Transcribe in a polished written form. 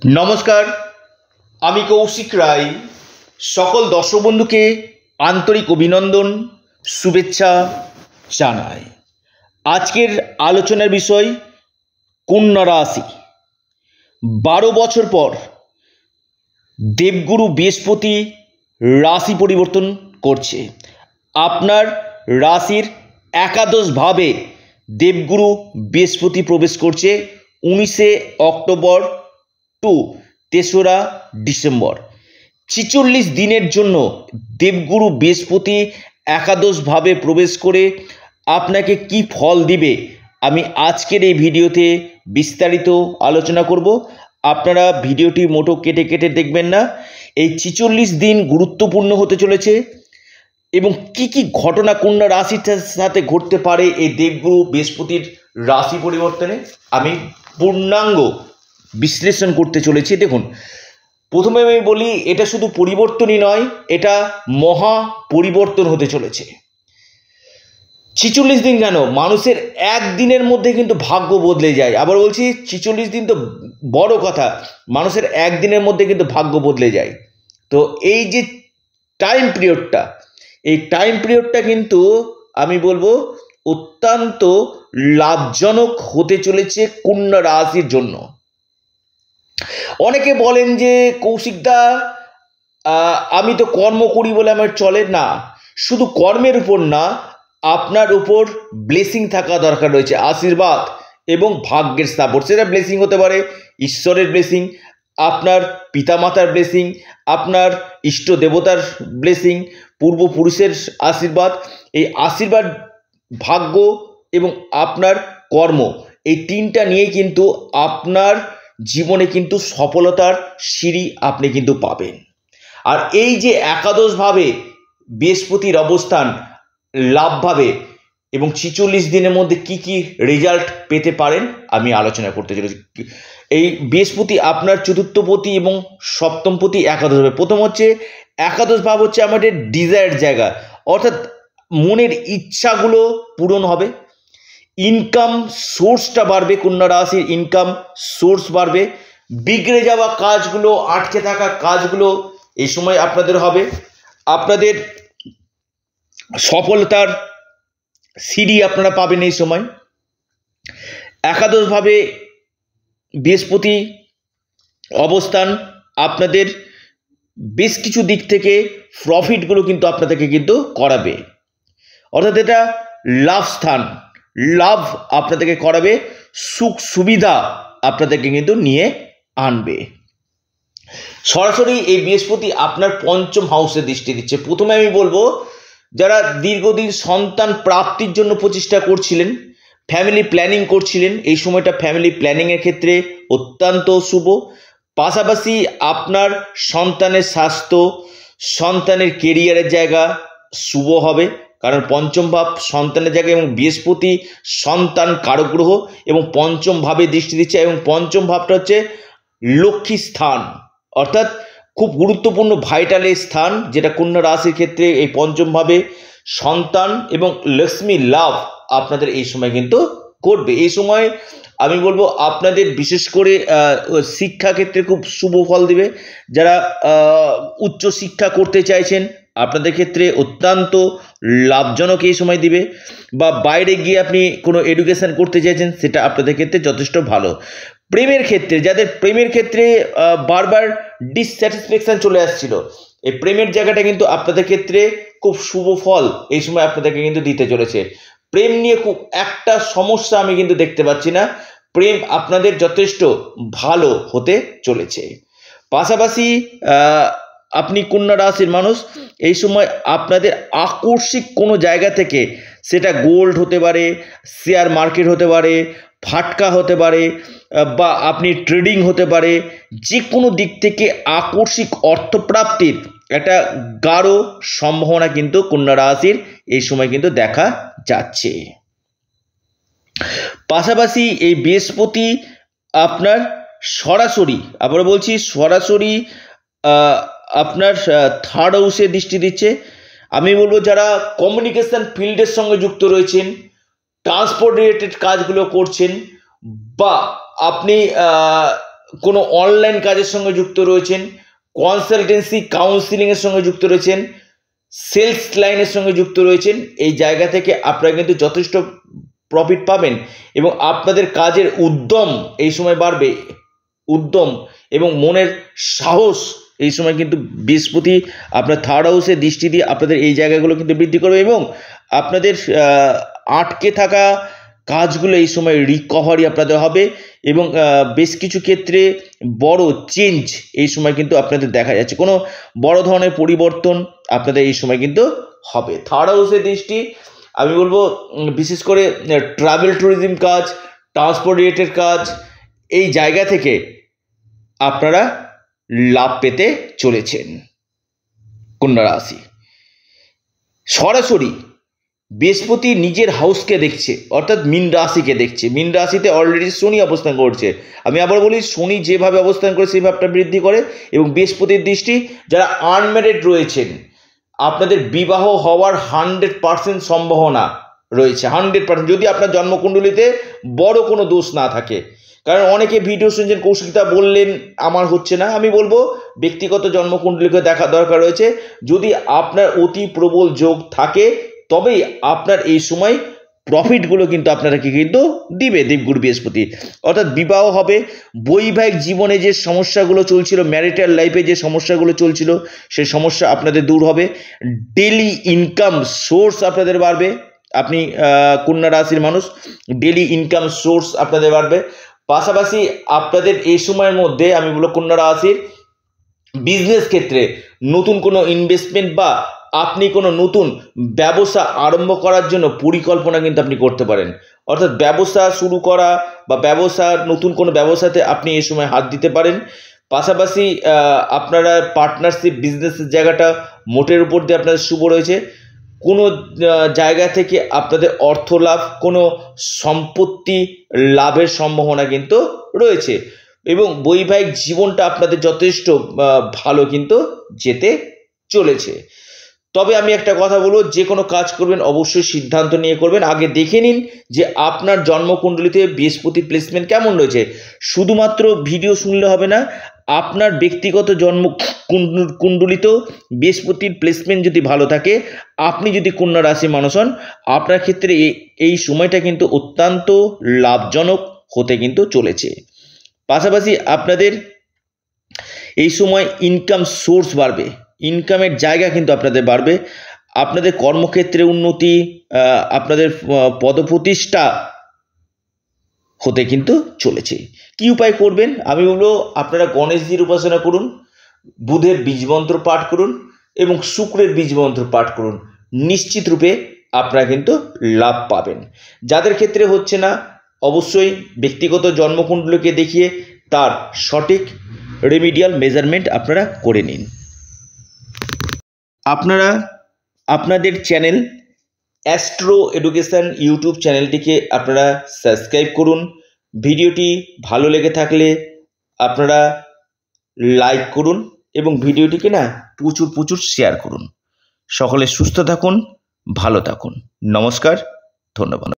নমস্কার, আমি কৌশিক রায়। সকল দর্শক বন্ধুকে আন্তরিক অভিনন্দন, শুভেচ্ছা জানাই। আজকের আলোচনার বিষয় কন্যা রাশি। 12 বছর পর দেবগুরু বৃহস্পতি রাশি পরিবর্তন করছে। আপনার রাশির একাদশভাবে দেবগুরু বৃহস্পতি প্রবেশ করছে 19শে অক্টোবর টু 3রা ডিসেম্বর। 46 দিনের জন্য দেবগুরু বৃহস্পতি একাদশভাবে প্রবেশ করে আপনাকে কি ফল দিবে আমি আজকের এই ভিডিওতে বিস্তারিত আলোচনা করব। আপনারা ভিডিওটি মোটো কেটে কেটে দেখবেন না। এই 46 দিন গুরুত্বপূর্ণ হতে চলেছে এবং কি কি ঘটনা কন্যা রাশির সাথে ঘটতে পারে এই দেবগুরু বৃহস্পতির রাশি পরিবর্তনে আমি পূর্ণাঙ্গ বিশ্লেষণ করতে চলেছি। দেখুন, প্রথমে আমি বলি, এটা শুধু পরিবর্তনই নয়, এটা মহা পরিবর্তন হতে চলেছে। 46 দিন কেন, মানুষের একদিনের মধ্যে কিন্তু ভাগ্য বদলে যায়। আবার বলছি, 46 দিন তো বড় কথা, মানুষের একদিনের মধ্যে কিন্তু ভাগ্য বদলে যায়। তো এই যে টাইম পিরিয়ডটা, এই টাইম পিরিয়ডটা কিন্তু আমি বলবো অত্যন্ত লাভজনক হতে চলেছে কন্যা রাশির জন্য। অনেকে বলেন যে কৌশিকদা, আমি তো কর্ম করি বলে আমার চলে না। শুধু কর্মের উপর না, আপনার উপর ব্লেসিং থাকা দরকার রয়েছে, আশীর্বাদ এবং ভাগ্যের সাপোর্ট। সেটা ব্লেসিং হতে পারে ঈশ্বরের ব্লেসিং, আপনার পিতামাতার ব্লেসিং, আপনার ইষ্ট দেবতার ব্লেসিং, পূর্বপুরুষের আশীর্বাদ। এই আশীর্বাদ, ভাগ্য এবং আপনার কর্ম, এই তিনটা নিয়ে কিন্তু আপনার জীবনে কিন্তু সফলতার সিঁড়ি আপনি কিন্তু পাবেন। আর এই যে একাদশভাবে বৃহস্পতির অবস্থান লাভভাবে এবং 46 দিনের মধ্যে কি কি রেজাল্ট পেতে পারেন আমি আলোচনা করতে চলেছি। এই বৃহস্পতি আপনার চতুর্থপতি এবং সপ্তমপতি একাদশভাবে। প্রথম হচ্ছে একাদশ ভাব হচ্ছে আমাদের ডিজায়ার জায়গা, অর্থাৎ মনের ইচ্ছাগুলো পূরণ হবে, ইনকাম সোর্সটা বাড়বে, কন্যা রাশির ইনকাম সোর্স বাড়বে, বিগড়ে যাওয়া কাজগুলো, আটকে থাকা কাজগুলো এই সময় আপনাদের হবে, আপনাদের সফলতার সিঁড়ি আপনারা পাবেন এই সময়। একাদশভাবে বৃহস্পতি অবস্থান আপনাদের বেশ কিছু দিক থেকে প্রফিটগুলো কিন্তু আপনাদেরকে কিন্তু করাবে, অর্থাৎ এটা লাভ স্থান, লাভ আপনাদেরকে করাবে, সুখ সুবিধা আপনাদেরকে কিন্তু নিয়ে আনবে। সরাসরি এই বৃহস্পতি আপনার পঞ্চম হাউসে দৃষ্টি দিচ্ছে। প্রথমে আমি বলবো, যারা দীর্ঘদিন সন্তান প্রাপ্তির জন্য প্রচেষ্টা করছিলেন, ফ্যামিলি প্ল্যানিং করছিলেন, এই সময়টা ফ্যামিলি প্ল্যানিংয়ের ক্ষেত্রে অত্যন্ত শুভ। পাশাপাশি আপনার সন্তানের স্বাস্থ্য, সন্তানের কেরিয়ারের জায়গা শুভ হবে, কারণ পঞ্চম ভাব সন্তানের জায়গা এবং বৃহস্পতি সন্তান কারক গ্রহ এবং পঞ্চম ভাবে দৃষ্টি দিচ্ছে। এবং পঞ্চম ভাবটা হচ্ছে লক্ষ্মী স্থান, অর্থাৎ খুব গুরুত্বপূর্ণ ভাইটাল এই স্থান, যেটা কন্যা রাশির ক্ষেত্রে এই পঞ্চম ভাবে সন্তান এবং লক্ষ্মী লাভ আপনাদের এই সময় কিন্তু করবে। এই সময় আমি বলবো আপনাদের বিশেষ করে শিক্ষা ক্ষেত্রে খুব শুভ ফল দিবে। যারা উচ্চ শিক্ষা করতে চাইছেন আপনাদের ক্ষেত্রে অত্যন্ত লাভজনক এই সময় দিবে, বা বাইরে গিয়ে আপনি কোনো এডুকেশন করতে চাইছেন সেটা আপনাদের ক্ষেত্রে যথেষ্ট ভালো। প্রেমের ক্ষেত্রে, যাদের প্রেমের ক্ষেত্রে বারবার ডিসস্যাটিসফ্যাকশন চলে আসছিল, এই প্রেমের জায়গাটা কিন্তু আপনাদের ক্ষেত্রে খুব শুভ ফল এই সময় আপনাদেরকে কিন্তু দিতে চলেছে। প্রেম নিয়ে খুব একটা সমস্যা আমি কিন্তু দেখতে পাচ্ছি না, প্রেম আপনাদের যথেষ্ট ভালো হতে চলেছে। পাশাপাশি আপনি কন্যা রাশির মানুষ, এই সময় আপনাদের আকস্মিক কোনো জায়গা থেকে, সেটা গোল্ড হতে পারে, শেয়ার মার্কেট হতে পারে, ফাটকা হতে পারে, বা আপনি ট্রেডিং হতে পারে, যে কোনো দিক থেকে আকস্মিক অর্থপ্রাপ্তির একটা গাঢ় সম্ভাবনা কিন্তু কন্যা রাশির এই সময় কিন্তু দেখা যাচ্ছে। পাশাপাশি এই বৃহস্পতি আপনার সরাসরি, আবার বলছি সরাসরি আপনার থার্ড হাউসে দৃষ্টি দিচ্ছে। আমি বলবো যারা কমিউনিকেশন ফিল্ডের সঙ্গে যুক্ত রয়েছেন, ট্রান্সপোর্ট রিলেটেড কাজগুলো করছেন, বা আপনি কোনো অনলাইন কাজের সঙ্গে যুক্ত রয়েছেন, কনসালটেন্সি কাউন্সিলিংয়ের সঙ্গে যুক্ত রয়েছেন, সেলস লাইনের সঙ্গে যুক্ত রয়েছেন, এই জায়গা থেকে আপনারা কিন্তু যথেষ্ট প্রফিট পাবেন এবং আপনাদের কাজের উদ্যম এই সময় বাড়বে। উদ্যম এবং মনের সাহস এই সময় কিন্তু বৃহস্পতি আপনার থার্ড হাউসে দৃষ্টি দিয়ে আপনাদের এই জায়গাগুলো কিন্তু বৃদ্ধি করবে এবং আপনাদের আটকে থাকা কাজগুলো এই সময় রিকভারি আপনাদের হবে এবং বেশ কিছু ক্ষেত্রে বড় চেঞ্জ এই সময় কিন্তু আপনাদের দেখা যাচ্ছে। কোনো বড় ধরনের পরিবর্তন আপনাদের এই সময় কিন্তু হবে। থার্ড হাউসের দৃষ্টি আমি বলবো বিশেষ করে ট্রাভেল ট্যুরিজম কাজ, ট্রান্সপোর্ট রিলেটেড কাজ, এই জায়গা থেকে আপনারা লাভ পেতে চলেছেন। কন্যা রাশি সরাসরি বৃহস্পতি নিজের হাউসকে দেখছে, অর্থাৎ মীন রাশিকে দেখছে। মীন রাশিতে অলরেডি শনি অবস্থান করছে। আমি আবার বলি, শনি যেভাবে অবস্থান করে সেই ভাবটা বৃদ্ধি করে এবং বৃহস্পতির দৃষ্টি, যারা আনম্যারিড রয়েছেন আপনাদের বিবাহ হওয়ার 100% সম্ভাবনা রয়েছে। 100% যদি আপনার জন্মকুণ্ডলিতে বড় কোনো দোষ না থাকে। কারণ অনেকে ভিডিও শুনছেন, কৌশিকদা বললেন আমার হচ্ছে না। আমি বলবো ব্যক্তিগত জন্মকুণ্ডলীকে দেখা দরকার রয়েছে। যদি আপনার অতি প্রবল যোগ থাকে তবেই আপনার এই সময় প্রফিটগুলো কিন্তু আপনাকে কিন্তু দিবে দেবগুরু বৃহস্পতি। অর্থাৎ বিবাহ হবে, বৈবাহিক জীবনে যে সমস্যাগুলো চলছিল, ম্যারিটাল লাইফে যে সমস্যাগুলো চলছিল সেই সমস্যা আপনাদের দূর হবে। ডেলি ইনকাম সোর্স আপনাদের বাড়বে। আপনি কন্যা রাশির মানুষ, ডেলি ইনকাম সোর্স আপনাদের বাড়বে। পাশাপাশি আপনাদের এই সময়ের মধ্যে আমি বলবো কন্যা রাশির বিজনেস ক্ষেত্রে নতুন কোনো ইনভেস্টমেন্ট বা আপনি কোনো নতুন ব্যবসা আরম্ভ করার জন্য পরিকল্পনা কিন্তু আপনি করতে পারেন। অর্থাৎ ব্যবসা শুরু করা বা নতুন কোনো ব্যবসাতে আপনি এই সময় হাত দিতে পারেন। পাশাপাশি আপনারা পার্টনারশিপ বিজনেসের জায়গাটা মোটের উপর দিয়ে আপনাদের শুভ রয়েছে। কোনো জায়গা থেকে আপনাদের অর্থ লাভ, কোনো সম্পত্তি লাভের সম্ভাবনা কিন্তু রয়েছে এবং বৈবাহিক জীবনটা আপনাদের যথেষ্ট ভালো কিন্তু যেতে চলেছে। তবে আমি একটা কথা বলবো, যে কোনো কাজ করবেন অবশ্যই সিদ্ধান্ত নিয়ে করবেন। আগে দেখে নিন যে আপনার জন্মকুণ্ডলিতে বৃহস্পতি প্লেসমেন্ট কেমন রয়েছে। শুধুমাত্র ভিডিও শুনলে হবে না, আপনার ব্যক্তিগত জন্মকুণ্ডলিতেও বৃহস্পতির প্লেসমেন্ট যদি ভালো থাকে, আপনি যদি কন্যা রাশি মানুষ হন, আপনার ক্ষেত্রে এই সময়টা কিন্তু অত্যন্ত লাভজনক হতে কিন্তু চলেছে। পাশাপাশি আপনাদের এই সময় ইনকাম সোর্স বাড়বে, ইনকামের জায়গা কিন্তু আপনাদের বাড়বে। আপনাদের কর্মক্ষেত্রে উন্নতি, আপনাদের পদপ্রতিষ্ঠা হতে কিন্তু চলেছে। কি উপায় করবেন? আমি বলবো আপনারা গণেশজির উপাসনা করুন, বুধের বীজমন্ত্র পাঠ করুন এবং শুক্রের বীজমন্ত্র পাঠ করুন। নিশ্চিত রূপে আপনারা কিন্তু লাভ পাবেন। যাদের ক্ষেত্রে হচ্ছে না, অবশ্যই ব্যক্তিগত জন্মকুণ্ডলীকে দেখিয়ে তার সঠিক রেমিডিয়াল মেজারমেন্ট আপনারা করে নিন। আপনারা আপনাদের চ্যানেল অ্যাস্ট্রো এডুকেশন ইউটিউব চ্যানেলটিকে আপনারা সাবস্ক্রাইব করুন। ভিডিওটি ভালো লেগে থাকলে আপনারা লাইক করুন এবং ভিডিওটিকে প্রচুর শেয়ার করুন। সকলে সুস্থ থাকুন, ভালো থাকুন। নমস্কার, ধন্যবাদ।